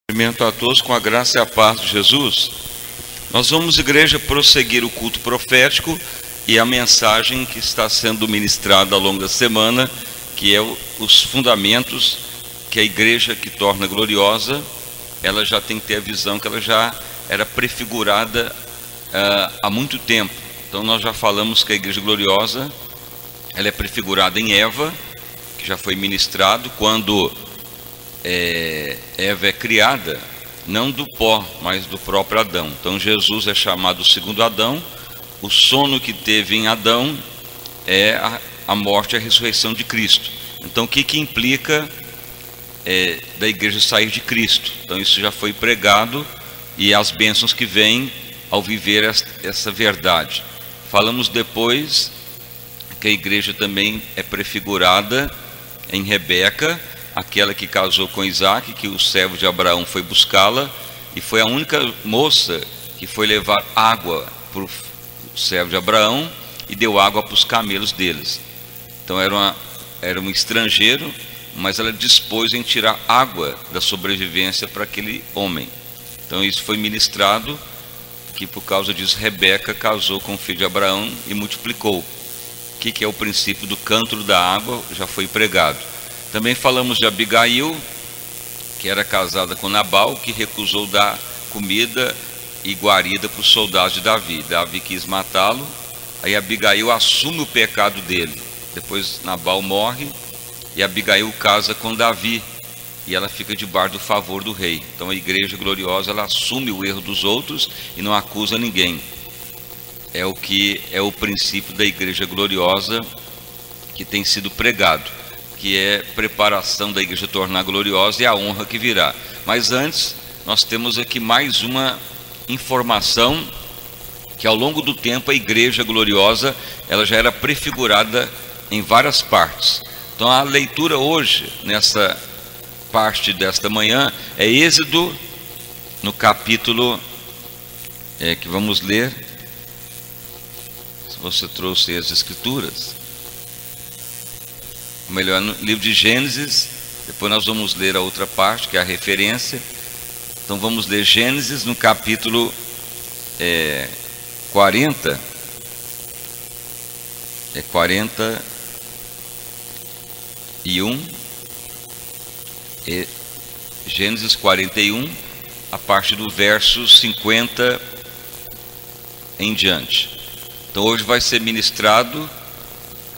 Cumprimento a todos com a graça e a paz de Jesus. Nós vamos, igreja, prosseguir o culto profético e a mensagem que está sendo ministrada ao longo da semana, que é os fundamentos que a igreja que torna gloriosa, ela já tem que ter a visão que ela já era prefigurada há muito tempo. Então nós já falamos que a igreja gloriosa, ela é prefigurada em Eva, que já foi ministrado, quando Eva é criada, não do pó, mas do próprio Adão. Então Jesus é chamado o segundo Adão. O sono que teve em Adão é a morte e a ressurreição de Cristo. Então o que implica da igreja sair de Cristo? Então isso já foi pregado, e as bênçãos que vêm ao viver essa verdade. Falamos depois que a igreja também é prefigurada em Rebeca, aquela que casou com Isaac, que o servo de Abraão foi buscá-la, e foi a única moça que foi levar água para o servo de Abraão e deu água para os camelos deles. Então era um estrangeiro, mas ela dispôs em tirar água da sobrevivência para aquele homem. Então isso foi ministrado, que por causa disso Rebeca casou com o filho de Abraão e multiplicou. O que é o princípio do cântaro da água já foi pregado. Também falamos de Abigail, que era casada com Nabal, que recusou dar comida e guarida para os soldados de Davi. Davi quis matá-lo, aí Abigail assume o pecado dele. Depois Nabal morre e Abigail casa com Davi, e ela fica debaixo do favor do rei. Então a igreja gloriosa, ela assume o erro dos outros e não acusa ninguém. É o que é o princípio da igreja gloriosa que tem sido pregado, que é preparação da igreja tornar gloriosa e a honra que virá. Mas antes, nós temos aqui mais uma informação, que ao longo do tempo a igreja gloriosa, ela já era prefigurada em várias partes. Então a leitura hoje, nessa parte desta manhã, é Êxodo, no capítulo que vamos ler. Se você trouxe as escrituras, ou melhor, no livro de Gênesis. Depois nós vamos ler a outra parte, que é a referência. Então vamos ler Gênesis no capítulo 40. 41. Gênesis 41, a partir do verso 50 em diante. Então hoje vai ser ministrado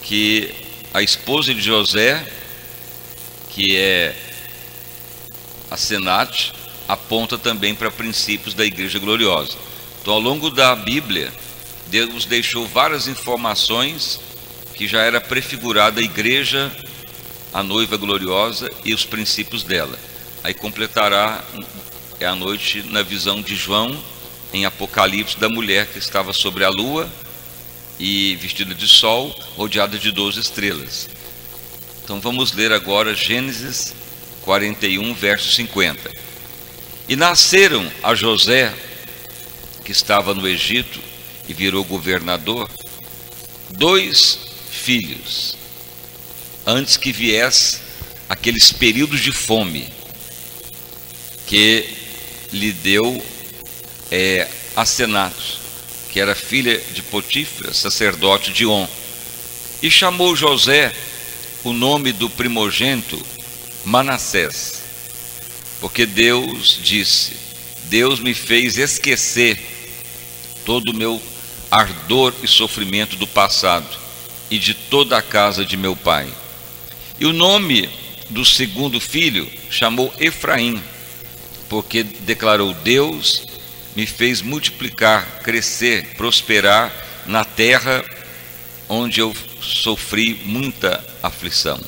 que a esposa de José, que é a Senate, aponta também para princípios da igreja gloriosa. Então ao longo da Bíblia, Deus deixou várias informações que já era prefigurada a igreja, a noiva gloriosa e os princípios dela. Aí completará a noite na visão de João, em Apocalipse, da mulher que estava sobre a lua e vestida de sol, rodeada de 12 estrelas. Então vamos ler agora Gênesis 41, verso 50. E nasceram a José, que estava no Egito e virou governador, 2 filhos, antes que viesse aqueles períodos de fome que lhe deu Asenath, que era filha de Potifra, sacerdote de On. E chamou José o nome do primogênito Manassés, porque Deus disse: Deus me fez esquecer todo o meu ardor e sofrimento do passado e de toda a casa de meu pai. E o nome do segundo filho chamou Efraim, porque declarou: Deus me fez multiplicar, crescer, prosperar na terra onde eu sofri muita aflição.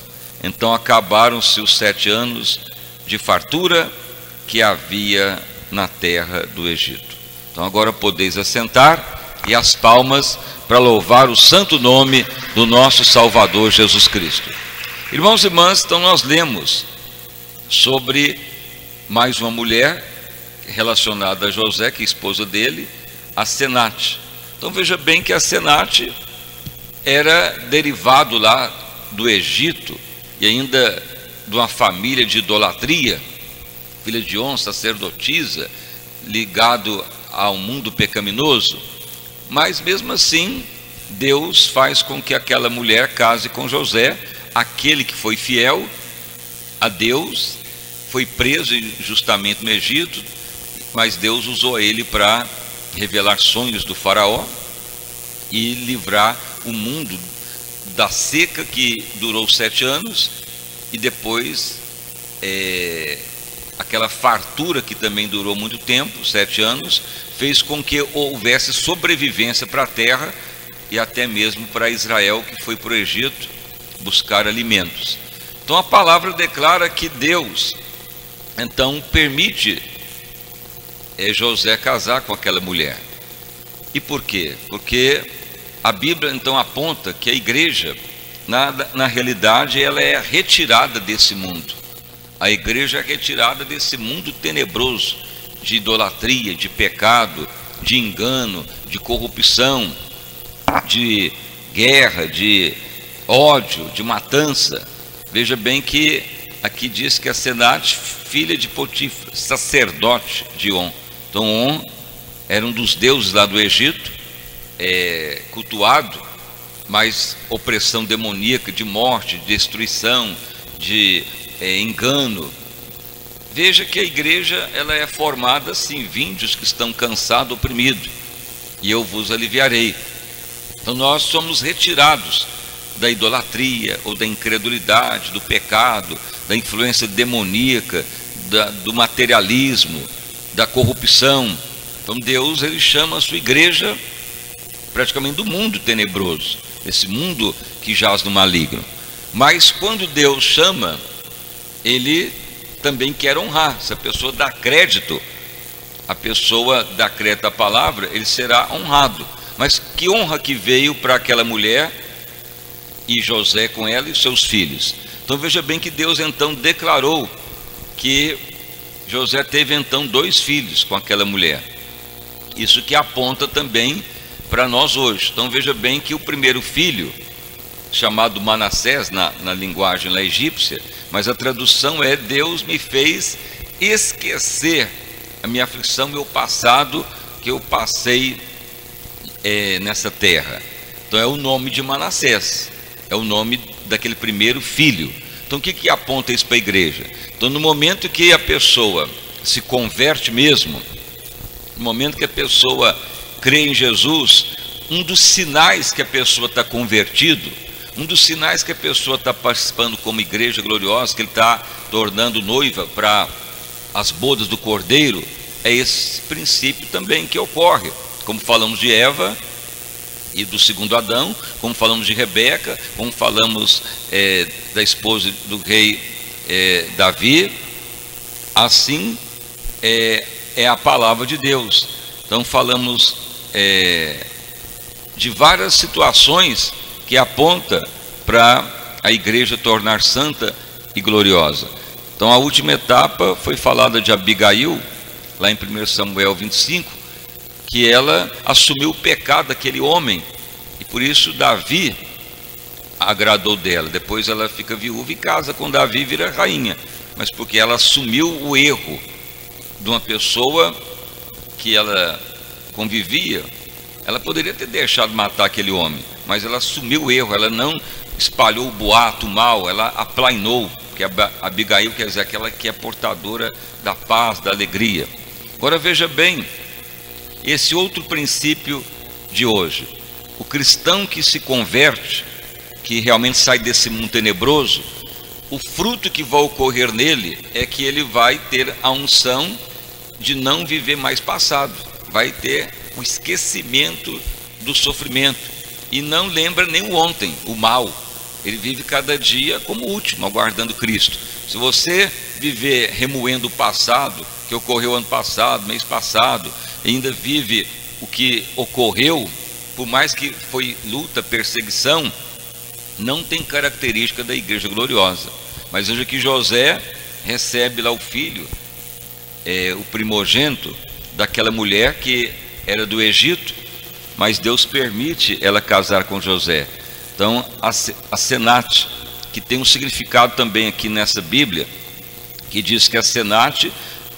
Então acabaram-se os 7 anos de fartura que havia na terra do Egito. Então agora podeis assentar, e as palmas para louvar o santo nome do nosso Salvador Jesus Cristo. Irmãos e irmãs, então nós lemos sobre mais uma mulher relacionada a José, que é a esposa dele, a Senate. Então veja bem que a Senate era derivado lá do Egito, e ainda de uma família de idolatria, filha de On, sacerdotisa, ligado ao mundo pecaminoso, mas mesmo assim Deus faz com que aquela mulher case com José, aquele que foi fiel a Deus, foi preso injustamente no Egito, mas Deus usou ele para revelar sonhos do faraó e livrar o mundo da seca que durou 7 anos, e depois aquela fartura que também durou muito tempo, 7 anos, fez com que houvesse sobrevivência para a terra e até mesmo para Israel, que foi para o Egito buscar alimentos. Então a palavra declara que Deus então permite José casar com aquela mulher. E por quê? Porque a Bíblia então aponta que a igreja, na realidade, ela é retirada desse mundo. A igreja é retirada desse mundo tenebroso, de idolatria, de pecado, de engano, de corrupção, de guerra, de ódio, de matança. Veja bem que aqui diz que a Senate, filha de Potifra, sacerdote de On. Então On era um dos deuses lá do Egito, cultuado, mas opressão demoníaca, de morte, de destruição, de engano. Veja que a igreja, ela é formada assim: vinde os que estão cansados, oprimidos, e eu vos aliviarei. Então nós somos retirados da idolatria ou da incredulidade, do pecado, da influência demoníaca, do materialismo, da corrupção. Então Deus, ele chama a sua igreja praticamente do mundo tenebroso, esse mundo que jaz no maligno. Mas quando Deus chama, ele também quer honrar. Se a pessoa dá crédito, à palavra, ele será honrado. Mas que honra que veio para aquela mulher e José com ela e seus filhos. Então veja bem que Deus então declarou que José teve então 2 filhos com aquela mulher. Isso que aponta também para nós hoje. Então veja bem que o primeiro filho, chamado Manassés na linguagem lá egípcia, mas a tradução é: Deus me fez esquecer a minha aflição, meu passado, que eu passei nessa terra. Então é o nome de Manassés, é o nome daquele primeiro filho. Então o que aponta isso para a igreja? Então no momento que a pessoa se converte mesmo, no momento que a pessoa crê em Jesus, um dos sinais que a pessoa está convertido, um dos sinais que a pessoa está participando como igreja gloriosa, que ele está tornando noiva para as bodas do Cordeiro, é esse princípio também que ocorre. Como falamos de Eva e do segundo Adão, como falamos de Rebeca, como falamos da esposa do rei Davi, assim é a palavra de Deus. Então falamos de várias situações que aponta para a igreja tornar santa e gloriosa. Então a última etapa foi falada de Abigail, lá em 1 Samuel 25, que ela assumiu o pecado daquele homem, e por isso Davi agradou dela. Depois ela fica viúva e casa com Davi e vira rainha, mas porque ela assumiu o erro de uma pessoa que ela convivia. Ela poderia ter deixado matar aquele homem, mas ela assumiu o erro, ela não espalhou o boato mal, ela aplainou, porque Abigail quer dizer aquela que é portadora da paz, da alegria. Agora veja bem, esse outro princípio de hoje: o cristão que se converte, que realmente sai desse mundo tenebroso, o fruto que vai ocorrer nele é que ele vai ter a unção de não viver mais passado, vai ter um esquecimento do sofrimento, e não lembra nem o ontem, o mal. Ele vive cada dia como o último, aguardando Cristo. Se você viver remoendo o passado, que ocorreu ano passado, mês passado, ainda vive o que ocorreu, por mais que foi luta, perseguição, não tem característica da igreja gloriosa. Mas veja que José recebe lá o filho, o primogênito daquela mulher que era do Egito, mas Deus permite ela casar com José. Então a Senate, que tem um significado também aqui nessa Bíblia, que diz que a Senate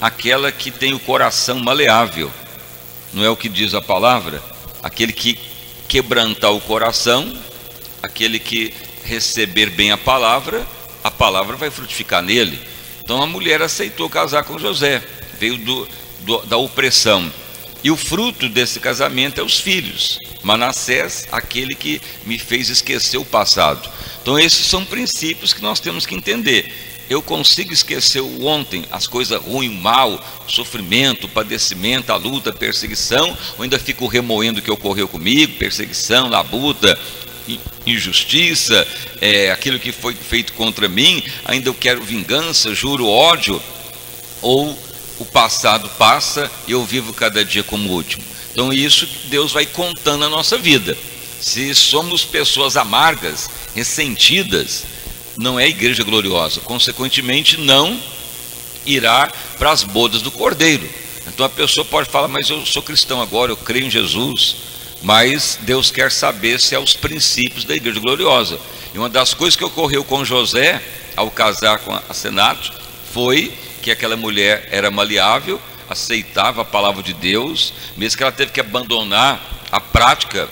aquela que tem o coração maleável. Não é o que diz a palavra? Aquele que quebrantar o coração, aquele que receber bem a palavra vai frutificar nele. Então a mulher aceitou casar com José, veio da opressão. E o fruto desse casamento é os filhos. Manassés, aquele que me fez esquecer o passado. Então esses são princípios que nós temos que entender. Eu consigo esquecer o ontem, as coisas ruins, o mal, o sofrimento, o padecimento, a luta, a perseguição, ou ainda fico remoendo o que ocorreu comigo, perseguição, labuta, injustiça, aquilo que foi feito contra mim, ainda eu quero vingança, juro, ódio, ou o passado passa e eu vivo cada dia como o último. Então isso Deus vai contando na nossa vida. Se somos pessoas amargas, ressentidas, não é igreja gloriosa, consequentemente não irá para as bodas do Cordeiro. Então a pessoa pode falar, mas eu sou cristão agora, eu creio em Jesus, mas Deus quer saber se é os princípios da igreja gloriosa. E uma das coisas que ocorreu com José, ao casar com a Senate, foi que aquela mulher era maleável, aceitava a palavra de Deus, mesmo que ela teve que abandonar a prática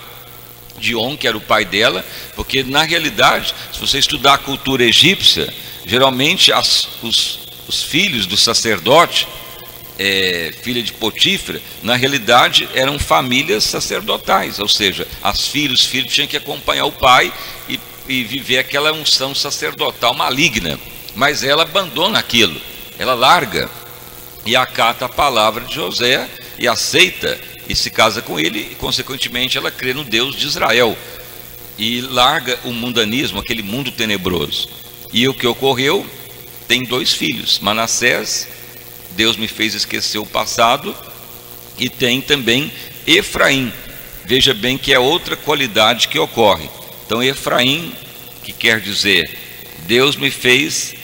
de On, que era o pai dela, porque na realidade, se você estudar a cultura egípcia, geralmente os filhos do sacerdote, filha de Potífera, na realidade eram famílias sacerdotais, ou seja, os filhos tinham que acompanhar o pai e viver aquela unção sacerdotal maligna, mas ela abandona aquilo, ela larga e acata a palavra de José e aceita e se casa com ele, e consequentemente ela crê no Deus de Israel e larga o mundanismo, aquele mundo tenebroso. E o que ocorreu? Tem 2 filhos, Manassés, Deus me fez esquecer o passado, e tem também Efraim. Veja bem que é outra qualidade que ocorre. Então Efraim, que quer dizer, Deus me fez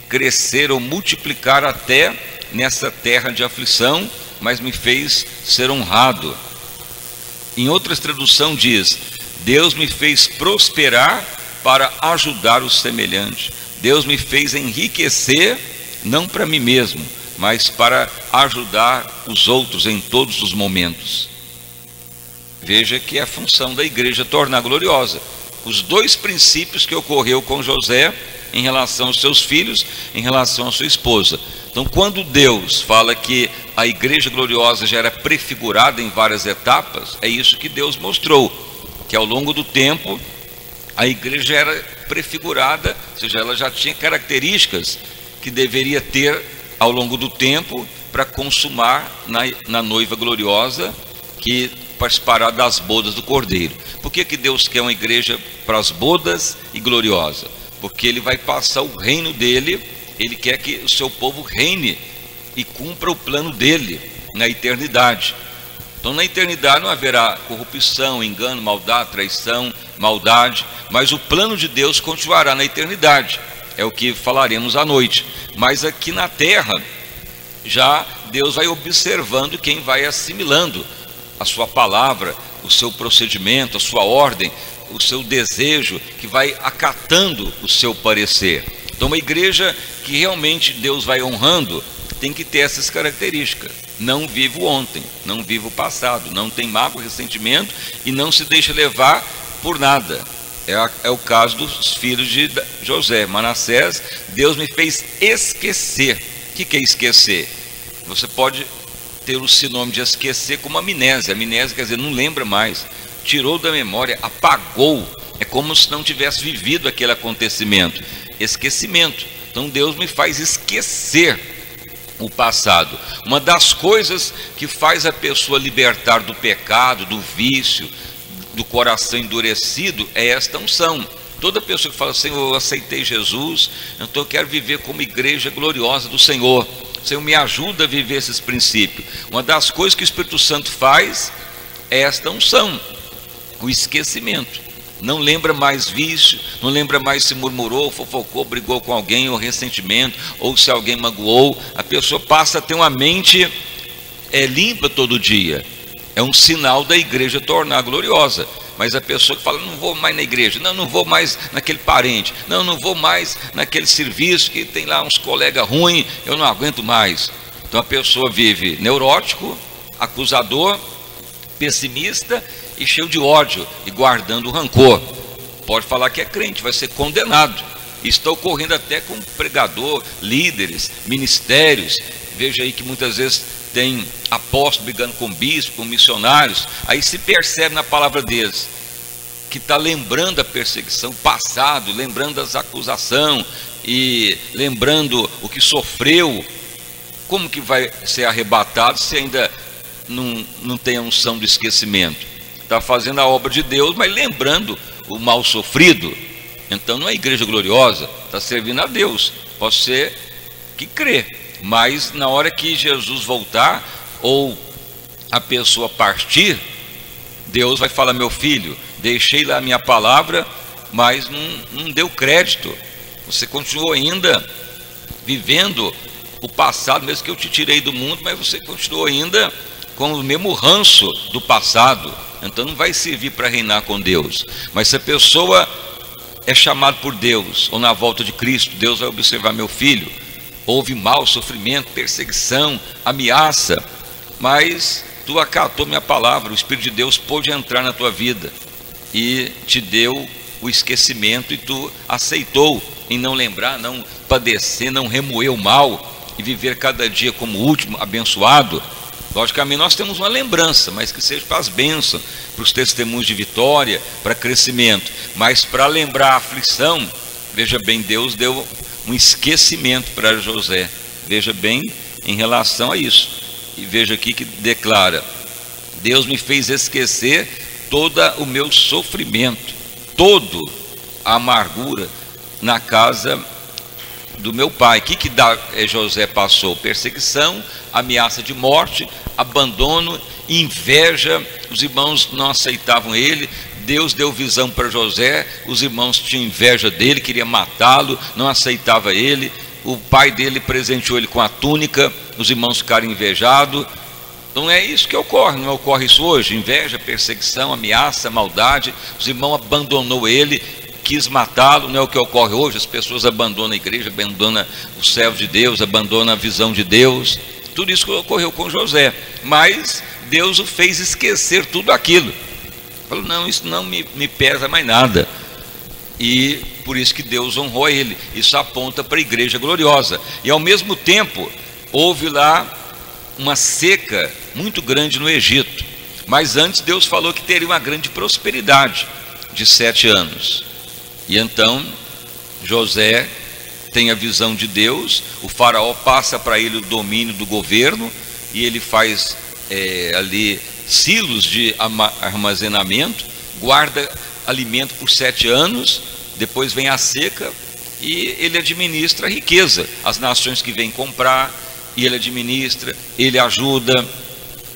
crescer ou multiplicar até nessa terra de aflição, mas me fez ser honrado. Em outras traduções diz, Deus me fez prosperar para ajudar os semelhantes. Deus me fez enriquecer, não para mim mesmo, mas para ajudar os outros em todos os momentos. Veja que é a função da igreja tornar gloriosa. Os 2 princípios que ocorreu com José em relação aos seus filhos, em relação à sua esposa. Então, quando Deus fala que a igreja gloriosa já era prefigurada em várias etapas, é isso que Deus mostrou, que ao longo do tempo a igreja era prefigurada, ou seja, ela já tinha características que deveria ter ao longo do tempo para consumar na noiva gloriosa que participará das bodas do Cordeiro. Por que Deus quer uma igreja para as bodas e gloriosa? Porque Ele vai passar o reino dele, Ele quer que o seu povo reine e cumpra o plano dele na eternidade. Então na eternidade não haverá corrupção, engano, maldade, traição, maldade, mas o plano de Deus continuará na eternidade, é o que falaremos à noite. Mas aqui na terra, já Deus vai observando quem vai assimilando a sua palavra, o seu procedimento, a sua ordem, o seu desejo, que vai acatando o seu parecer. Então uma igreja que realmente Deus vai honrando, tem que ter essas características. Não vive o ontem, não vive o passado, não tem mágoa, ressentimento e não se deixa levar por nada. É o caso dos filhos de José. Manassés, Deus me fez esquecer. O que é esquecer? Você pode ter o sinônimo de esquecer como amnésia. Amnésia quer dizer não lembra mais, tirou da memória, apagou. É como se não tivesse vivido aquele acontecimento. Esquecimento. Então Deus me faz esquecer o passado. Uma das coisas que faz a pessoa libertar do pecado, do vício, do coração endurecido, é esta unção. Toda pessoa que fala assim, eu aceitei Jesus, então eu quero viver como igreja gloriosa do Senhor. Senhor, me ajuda a viver esses princípios. Uma das coisas que o Espírito Santo faz é esta unção, o esquecimento. Não lembra mais vício, não lembra mais se murmurou, fofocou, brigou com alguém, ou ressentimento, ou se alguém magoou. A pessoa passa a ter uma mente limpa todo dia. É um sinal da igreja tornar gloriosa. Mas a pessoa que fala, não vou mais na igreja, não vou mais naquele parente, não vou mais naquele serviço que tem lá uns colegas ruins, eu não aguento mais. Então a pessoa vive neurótico, acusador, pessimista e cheio de ódio e guardando rancor. Pode falar que é crente, vai ser condenado. Isso está ocorrendo até com pregador, líderes, ministérios. Veja aí que muitas vezes tem apóstolo brigando com bispo, com missionários. Aí se percebe na palavra deles que está lembrando a perseguição passado, lembrando as acusações e lembrando o que sofreu. Como que vai ser arrebatado se ainda não tem a unção do esquecimento? Está fazendo a obra de Deus, mas lembrando o mal sofrido. Então não é igreja gloriosa, está servindo a Deus. Pode ser que crê, mas na hora que Jesus voltar ou a pessoa partir, Deus vai falar: meu filho, deixei lá a minha palavra, mas não deu crédito. Você continuou ainda vivendo o passado, mesmo que eu te tirei do mundo, mas você continuou ainda com o mesmo ranço do passado. Então não vai servir para reinar com Deus. Mas se a pessoa é chamada por Deus, ou na volta de Cristo, Deus vai observar: meu filho, houve mal, sofrimento, perseguição, ameaça, mas tu acatou minha palavra, o Espírito de Deus pôde entrar na tua vida e te deu o esquecimento, e tu aceitou em não lembrar, não padecer, não remoer o mal e viver cada dia como o último, abençoado. Logicamente nós temos uma lembrança, mas que seja para as bênçãos, para os testemunhos de vitória, para crescimento. Mas para lembrar a aflição, veja bem, Deus deu um esquecimento para José. Veja bem em relação a isso. E veja aqui que declara: Deus me fez esquecer todo o meu sofrimento, toda a amargura na casa do meu pai. O que José passou? Perseguição, ameaça de morte, abandono, inveja. Os irmãos não aceitavam ele. Deus deu visão para José, os irmãos tinham inveja dele, queriam matá-lo, não aceitava ele. O pai dele presenteou ele com a túnica, os irmãos ficaram invejados. Não é isso que ocorre, não ocorre isso hoje: inveja, perseguição, ameaça, maldade. Os irmãos abandonou ele, quis matá-lo. Não é o que ocorre hoje. As pessoas abandonam a igreja, abandonam o servo de Deus, abandonam a visão de Deus. Tudo isso ocorreu com José, mas Deus o fez esquecer tudo aquilo. Falou: não, isso não me pesa mais nada. E por isso que Deus honrou ele. Isso aponta para a igreja gloriosa. E ao mesmo tempo houve lá uma seca muito grande no Egito, mas antes Deus falou que teria uma grande prosperidade de 7 anos. E então José tem a visão de Deus. O faraó passa para ele o domínio do governo, e ele faz ali silos de armazenamento, guarda alimento por 7 anos. Depois vem a seca e ele administra a riqueza, as nações que vêm comprar, e ele administra, ele ajuda.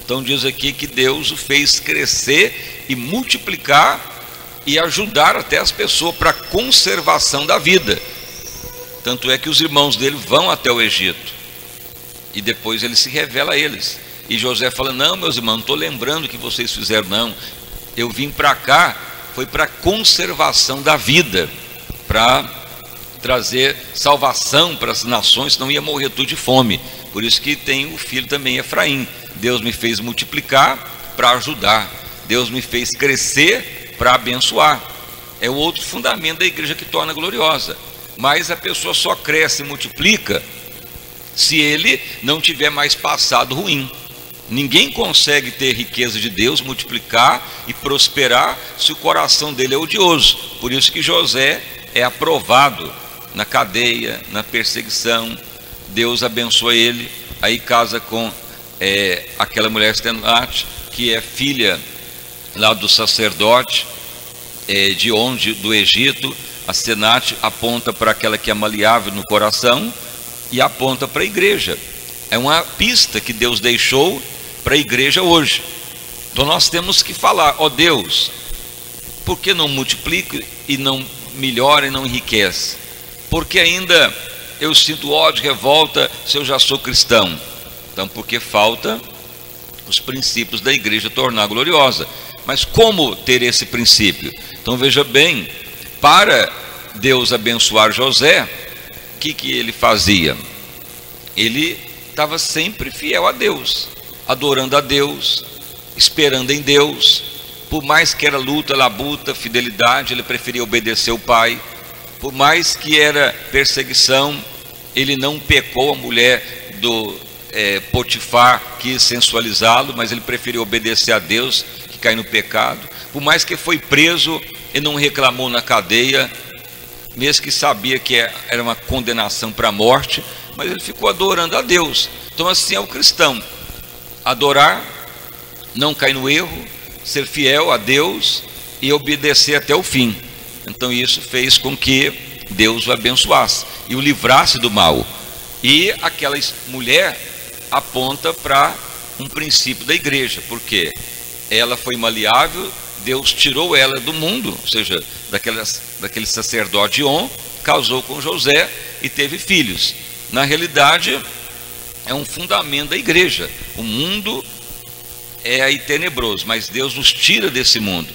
Então diz aqui que Deus o fez crescer e multiplicar e ajudar até as pessoas para a conservação da vida. Tanto é que os irmãos dele vão até o Egito e depois ele se revela a eles. E José fala: não, meus irmãos, não estou lembrando o que vocês fizeram, não. Eu vim para cá, foi para a conservação da vida, para trazer salvação para as nações, senão ia morrer tudo de fome. Por isso que tem o filho também, Efraim. Deus me fez multiplicar para ajudar, Deus me fez crescer para abençoar. É o outro fundamento da igreja que torna gloriosa. Mas a pessoa só cresce e multiplica se ele não tiver mais passado ruim. Ninguém consegue ter riqueza de Deus, multiplicar e prosperar, se o coração dele é odioso. Por isso que José é aprovado na cadeia, na perseguição. Deus abençoa ele, aí casa com aquela mulher Asenate, que é filha lá do sacerdote de onde? Do Egito. A Asenate aponta para aquela que é maleável no coração e aponta para a igreja. É uma pista que Deus deixou para a igreja hoje. Então nós temos que falar: ó Deus, por que não multiplica e não melhora e não enriquece? Porque ainda eu sinto ódio, revolta, se eu já sou cristão? Então porque falta os princípios da igreja tornar gloriosa. Mas como ter esse princípio? Então veja bem, para Deus abençoar José, o que ele fazia? Ele estava sempre fiel a Deus, adorando a Deus, esperando em Deus. Por mais que era luta, labuta, fidelidade, ele preferia obedecer o pai. Por mais que era perseguição, ele não pecou. A mulher do Potifar quis sensualizá-lo, mas ele preferiu obedecer a Deus que cair no pecado. Por mais que foi preso, ele não reclamou na cadeia, mesmo que sabia que era uma condenação para a morte, mas ele ficou adorando a Deus. Então assim é o cristão: adorar, não cair no erro, ser fiel a Deus e obedecer até o fim. Então isso fez com que Deus o abençoasse e o livrasse do mal. E aquela mulher aponta para um princípio da igreja, porque ela foi maleável, Deus tirou ela do mundo, ou seja, daquele sacerdote On, casou com José e teve filhos. Na realidade, é um fundamento da igreja. O mundo é aí tenebroso, mas Deus nos tira desse mundo.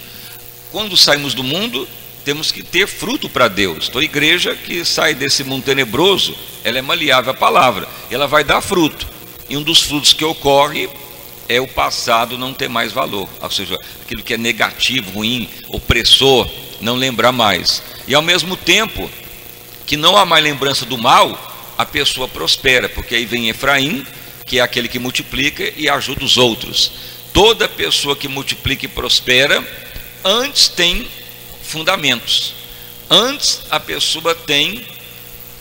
Quando saímos do mundo, temos que ter fruto para Deus. Então a igreja que sai desse mundo tenebroso, ela é maleável à palavra, ela vai dar fruto. E um dos frutos que ocorre é o passado não ter mais valor, ou seja, aquilo que é negativo, ruim, opressor, não lembrar mais. E ao mesmo tempo que não há mais lembrança do mal, a pessoa prospera, porque aí vem Efraim, que é aquele que multiplica e ajuda os outros. Toda pessoa que multiplica e prospera, antes tem fundamentos. Antes a pessoa tem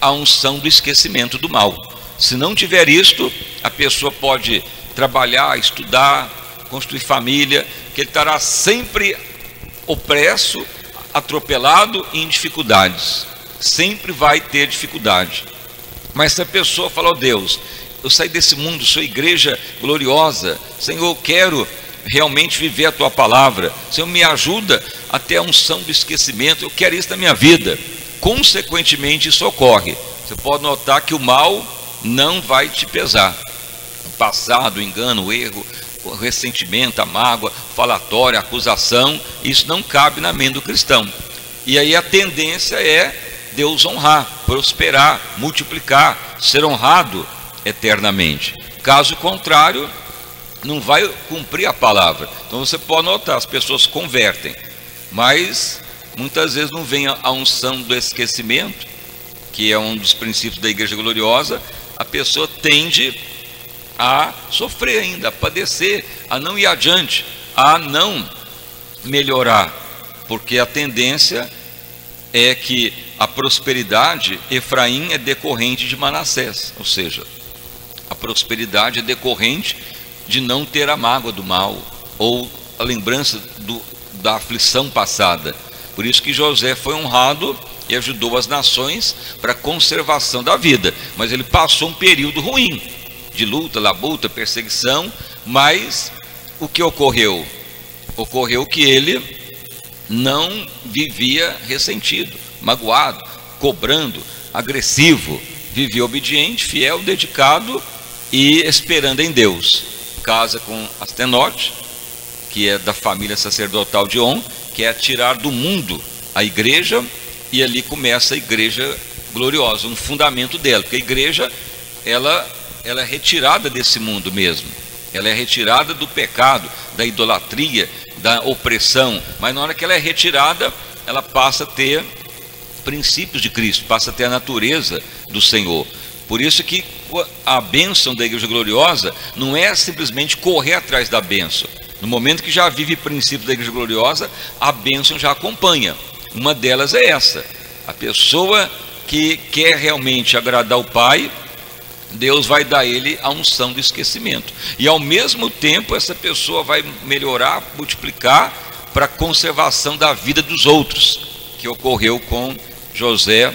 a unção do esquecimento do mal. Se não tiver isto, a pessoa pode trabalhar, estudar, construir família, que ele estará sempre opresso, atropelado e em dificuldades. Sempre vai ter dificuldade. Mas se a pessoa falar: oh, Deus, eu saí desse mundo, sou igreja gloriosa, Senhor, eu quero realmente viver a tua palavra, Senhor, me ajuda a ter a unção do esquecimento, eu quero isso na minha vida. Consequentemente isso ocorre. Você pode notar que o mal não vai te pesar. O passado, o engano, o erro, o ressentimento, a mágoa, o falatório, a acusação, isso não cabe na mente do cristão. E aí a tendência é Deus honrar, prosperar, multiplicar, ser honrado eternamente. Caso contrário, não vai cumprir a palavra. Então você pode notar, as pessoas convertem, mas muitas vezes não vem a unção do esquecimento, que é um dos princípios da igreja gloriosa. A pessoa tende a sofrer ainda, a padecer, a não ir adiante, a não melhorar, porque a tendência é que a prosperidade, Efraim é decorrente de Manassés, ou seja, a prosperidade é decorrente de não ter a mágoa do mal, ou a lembrança da aflição passada. Por isso que José foi honrado e ajudou as nações para a conservação da vida, mas ele passou um período ruim, de luta, labuta, perseguição. Mas o que ocorreu? Ocorreu que ele não vivia ressentido, magoado, cobrando, agressivo, vivia obediente, fiel, dedicado e esperando em Deus. Casa com Astenote, que é da família sacerdotal de On, que é tirar do mundo a igreja, e ali começa a igreja gloriosa, um fundamento dela, porque a igreja ela é retirada desse mundo mesmo, ela é retirada do pecado, da idolatria, da opressão, mas na hora que ela é retirada, ela passa a ter princípios de Cristo, passa a ter a natureza do Senhor. Por isso que a bênção da igreja gloriosa não é simplesmente correr atrás da bênção. No momento que já vive princípio da igreja gloriosa, a bênção já acompanha. Uma delas é essa: a pessoa que quer realmente agradar o Pai, Deus vai dar a ele a unção do esquecimento, e ao mesmo tempo essa pessoa vai melhorar, multiplicar para a conservação da vida dos outros, que ocorreu com José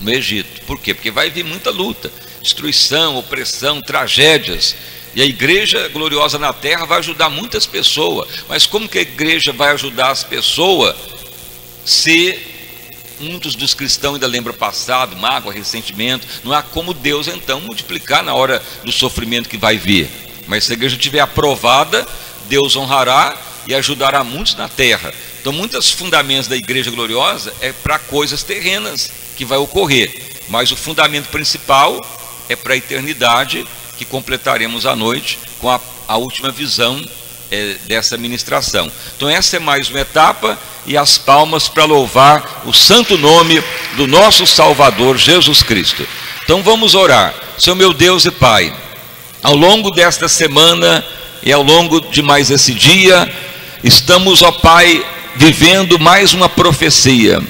no Egito. Por quê? Porque vai vir muita luta, destruição, opressão, tragédias, e a igreja gloriosa na terra vai ajudar muitas pessoas. Mas como que a igreja vai ajudar as pessoas se muitos dos cristãos ainda lembram passado, mágoa, ressentimento? Não há como Deus então multiplicar na hora do sofrimento que vai vir. Mas se a igreja estiver aprovada, Deus honrará e ajudará muitos na terra. Então muitos fundamentos da igreja gloriosa é para coisas terrenas que vai ocorrer, mas o fundamento principal é para a eternidade, que completaremos à noite com a última visão dessa ministração. Então essa é mais uma etapa, e as palmas para louvar o santo nome do nosso Salvador Jesus Cristo. Então vamos orar. Senhor meu Deus e Pai, ao longo desta semana e ao longo de mais esse dia, estamos, ó Pai, vivendo mais uma profecia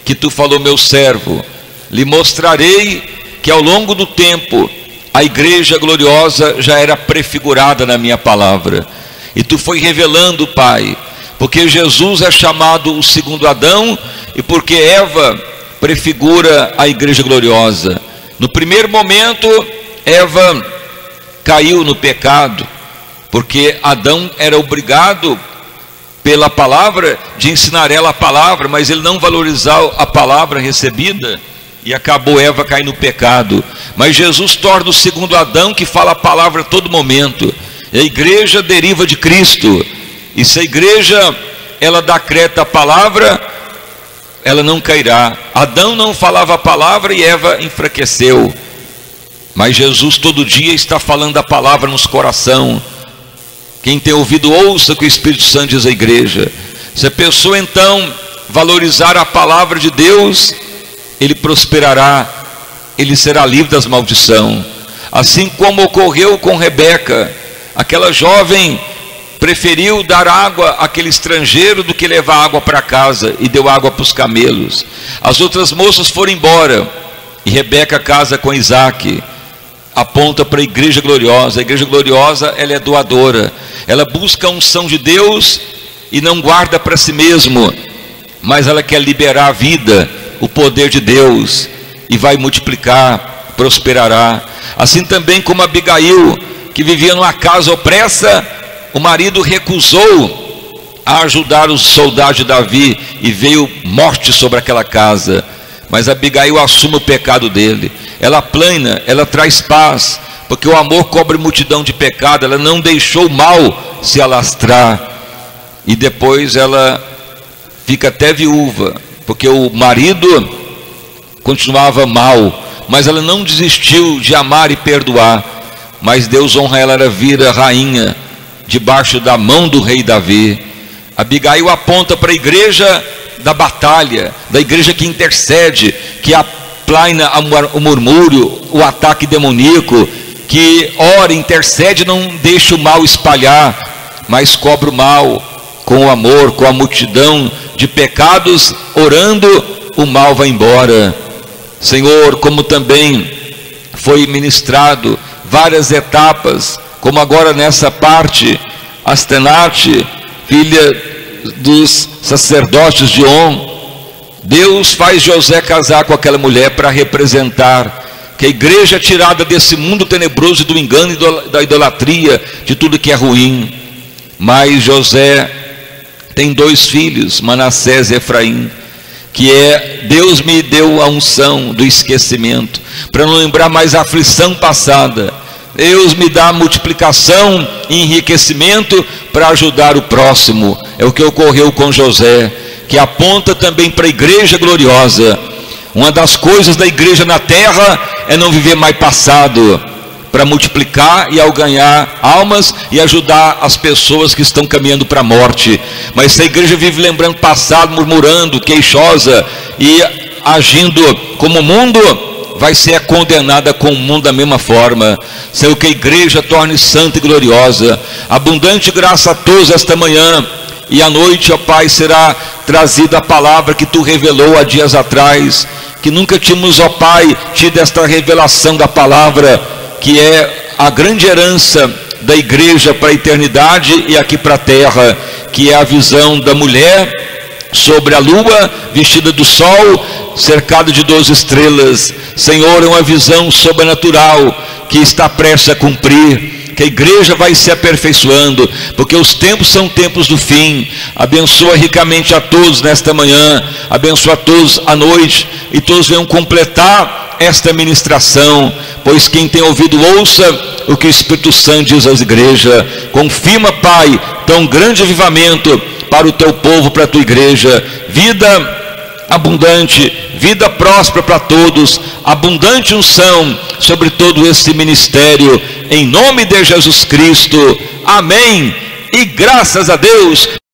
que Tu falou: meu servo, lhe mostrarei que ao longo do tempo a igreja gloriosa já era prefigurada na minha palavra. E Tu foi revelando, Pai, porque Jesus é chamado o segundo Adão e porque Eva prefigura a igreja gloriosa. No primeiro momento, Eva caiu no pecado, porque Adão era obrigado pela palavra de ensinar ela a palavra, mas ele não valorizava a palavra recebida, e acabou Eva caindo no pecado. Mas Jesus torna o segundo Adão, que fala a palavra a todo momento. A igreja deriva de Cristo, e se a igreja ela dá crédito à palavra, ela não cairá. Adão não falava a palavra e Eva enfraqueceu, mas Jesus todo dia está falando a palavra nos corações. Quem tem ouvido, ouça o que o Espírito Santo diz à igreja. Se a pessoa então valorizar a palavra de Deus, ele prosperará, ele será livre das maldições. Assim como ocorreu com Rebeca, aquela jovem preferiu dar água àquele estrangeiro do que levar água para casa, e deu água para os camelos. As outras moças foram embora, e Rebeca casa com Isaac. Aponta para a igreja gloriosa. A igreja gloriosa, ela é doadora, ela busca a unção de Deus e não guarda para si mesmo, mas ela quer liberar a vida, o poder de Deus, e vai multiplicar, prosperará. Assim também como Abigail, que vivia numa casa opressa, o marido recusou a ajudar os soldados de Davi, e veio morte sobre aquela casa. Mas Abigail assume o pecado dele, ela plana, ela traz paz, porque o amor cobre multidão de pecado. Ela não deixou o mal se alastrar, e depois ela fica até viúva, porque o marido continuava mal, mas ela não desistiu de amar e perdoar. Mas Deus honra ela, ela vira rainha debaixo da mão do rei Davi. Abigail aponta para a igreja da batalha, da igreja que intercede, que aplana o murmúrio, o ataque demoníaco, que ora, intercede, não deixa o mal espalhar, mas cobre o mal com o amor, com a multidão de pecados, orando, o mal vai embora. Senhor, como também foi ministrado várias etapas, como agora nessa parte, Astenate, filha dos sacerdotes de On, Deus faz José casar com aquela mulher para representar que a igreja é tirada desse mundo tenebroso do engano e da idolatria, de tudo que é ruim. Mas José tem 2 filhos, Manassés e Efraim, que Deus me deu a unção do esquecimento, para não lembrar mais a aflição passada. Deus me dá multiplicação e enriquecimento para ajudar o próximo. É o que ocorreu com José, que aponta também para a igreja gloriosa. Uma das coisas da igreja na terra é não viver mais passado, para multiplicar e ao ganhar almas e ajudar as pessoas que estão caminhando para a morte. Mas se a igreja vive lembrando passado, murmurando, queixosa e agindo como o mundo, vai ser condenada com o mundo da mesma forma. Senhor, que a igreja torne santa e gloriosa. Abundante graça a todos esta manhã, e à noite, ó Pai, será trazida a palavra que Tu revelou há dias atrás, que nunca tínhamos, ó Pai, tido esta revelação da palavra, que é a grande herança da igreja para a eternidade e aqui para a terra, que é a visão da mulher sobre a lua, vestida do sol, cercado de 12 estrelas. Senhor, é uma visão sobrenatural que está prestes a cumprir, que a igreja vai se aperfeiçoando, porque os tempos são tempos do fim. Abençoa ricamente a todos nesta manhã, abençoa a todos à noite, e todos venham completar esta ministração, pois quem tem ouvido, ouça o que o Espírito Santo diz às igrejas. Confirma, Pai, tão grande avivamento para o Teu povo, para a Tua igreja, vida abundante, vida próspera para todos, abundante unção sobre todo esse ministério, em nome de Jesus Cristo, amém, e graças a Deus.